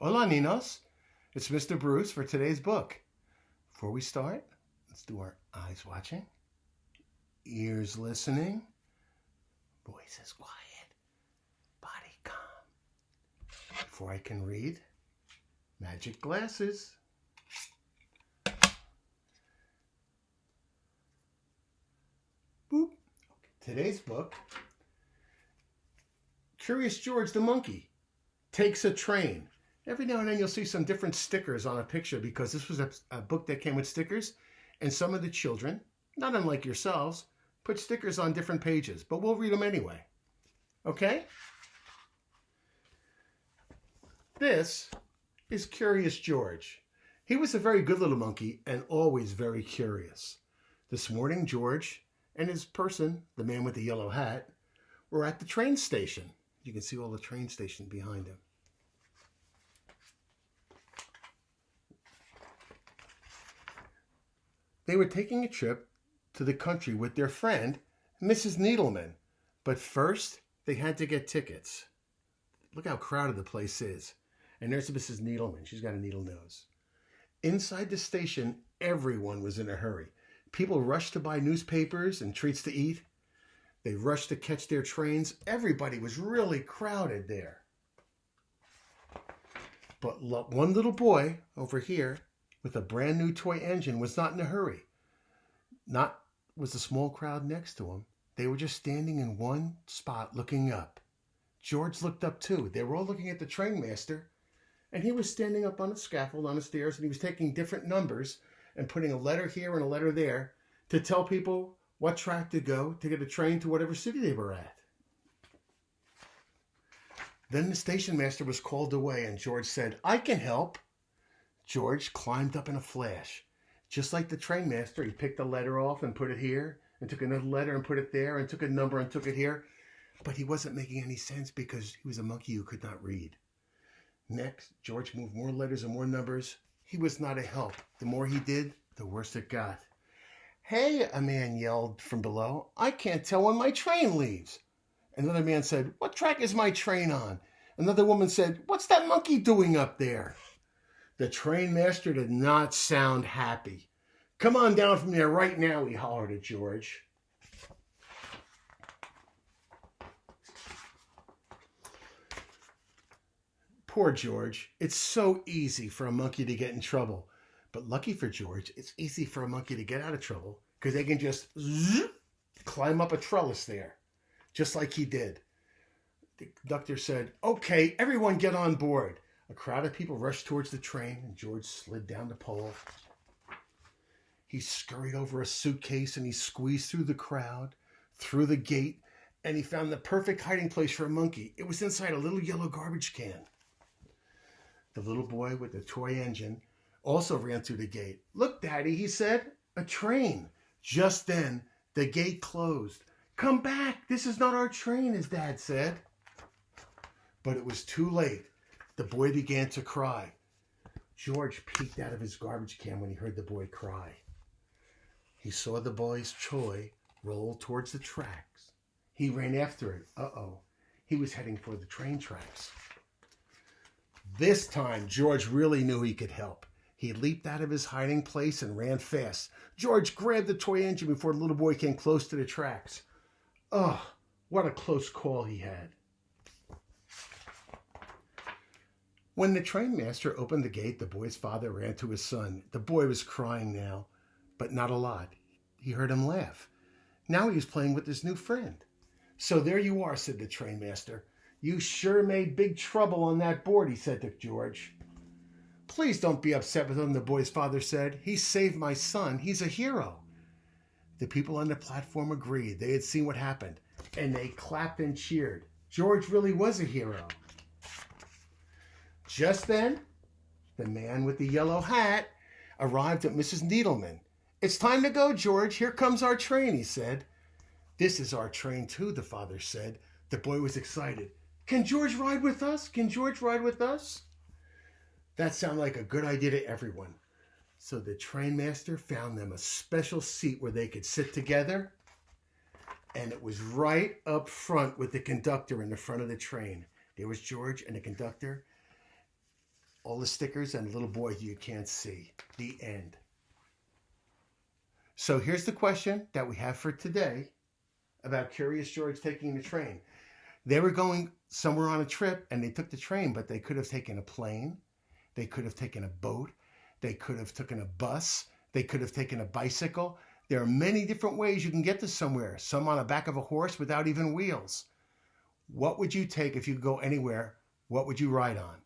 Hola, ninos. It's Mr. Bruce for today's book. Before we start, let's do our eyes watching, ears listening, voices quiet, body calm. Before I can read, magic glasses. Boop. Today's book, Curious George the Monkey Takes a Train. Every now and then you'll see some different stickers on a picture because this was a book that came with stickers, and some of the children, not unlike yourselves, put stickers on different pages, but we'll read them anyway. Okay? This is Curious George. He was a very good little monkey and always very curious. This morning, George and his person, the man with the yellow hat, were at the train station. You can see all the train station behind him. They were taking a trip to the country with their friend, Mrs. Needleman. But first, they had to get tickets. Look how crowded the place is. And there's Mrs. Needleman. She's got a needle nose. Inside the station, everyone was in a hurry. People rushed to buy newspapers and treats to eat. They rushed to catch their trains. Everybody was really crowded there. But one little boy over here with a brand new toy engine was not in a hurry. Not was the small crowd next to him. They were just standing in one spot looking up. George looked up too. They were all looking at the train master, and he was standing up on a scaffold on the stairs, and he was taking different numbers and putting a letter here and a letter there to tell people what track to go to get a train to whatever city they were at. Then the station master was called away, and George said, "I can help." George climbed up in a flash. Just like the train master, he picked a letter off and put it here, and took another letter and put it there, and took a number and took it here. But he wasn't making any sense because he was a monkey who could not read. Next, George moved more letters and more numbers. He was not a help. The more he did, the worse it got. "Hey," a man yelled from below, "I can't tell when my train leaves." Another man said, "What track is my train on?" Another woman said, "What's that monkey doing up there?" The train master did not sound happy. "Come on down from there right now," he hollered at George. Poor George. It's so easy for a monkey to get in trouble. But lucky for George, it's easy for a monkey to get out of trouble because they can just climb up a trellis there, just like he did. The conductor said, "Okay, everyone get on board." A crowd of people rushed towards the train, and George slid down the pole. He scurried over a suitcase, and he squeezed through the crowd, through the gate, and he found the perfect hiding place for a monkey. It was inside a little yellow garbage can. The little boy with the toy engine also ran through the gate. "Look, Daddy," he said, "a train." Just then, the gate closed. "Come back, this is not our train," his dad said. But it was too late. The boy began to cry. George peeked out of his garbage can when he heard the boy cry. He saw the boy's toy roll towards the tracks. He ran after it. Uh-oh. He was heading for the train tracks. This time, George really knew he could help. He leaped out of his hiding place and ran fast. George grabbed the toy engine before the little boy came close to the tracks. Oh, what a close call he had. When the train master opened the gate, the boy's father ran to his son. The boy was crying now, but not a lot. He heard him laugh. Now he was playing with his new friend. "So there you are," said the train master. "You sure made big trouble on that board," he said to George. "Please don't be upset with him," the boy's father said. "He saved my son. He's a hero." The people on the platform agreed. They had seen what happened, and they clapped and cheered. George really was a hero. Just then, the man with the yellow hat arrived at Mrs. Needleman. "It's time to go, George. Here comes our train," he said. "This is our train, too," the father said. The boy was excited. "Can George ride with us? Can George ride with us?" That sounded like a good idea to everyone. So the train master found them a special seat where they could sit together, and it was right up front with the conductor in the front of the train. There was George and the conductor, all the stickers and little boy you can't see. The end. So here's the question that we have for today about Curious George taking the train. They were going somewhere on a trip and they took the train, but they could have taken a plane. They could have taken a boat. They could have taken a bus. They could have taken a bicycle. There are many different ways you can get to somewhere. Some on the back of a horse without even wheels. What would you take if you could go anywhere? What would you ride on?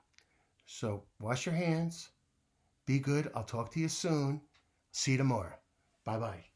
So wash your hands. Be good. I'll talk to you soon. See you tomorrow. Bye-bye.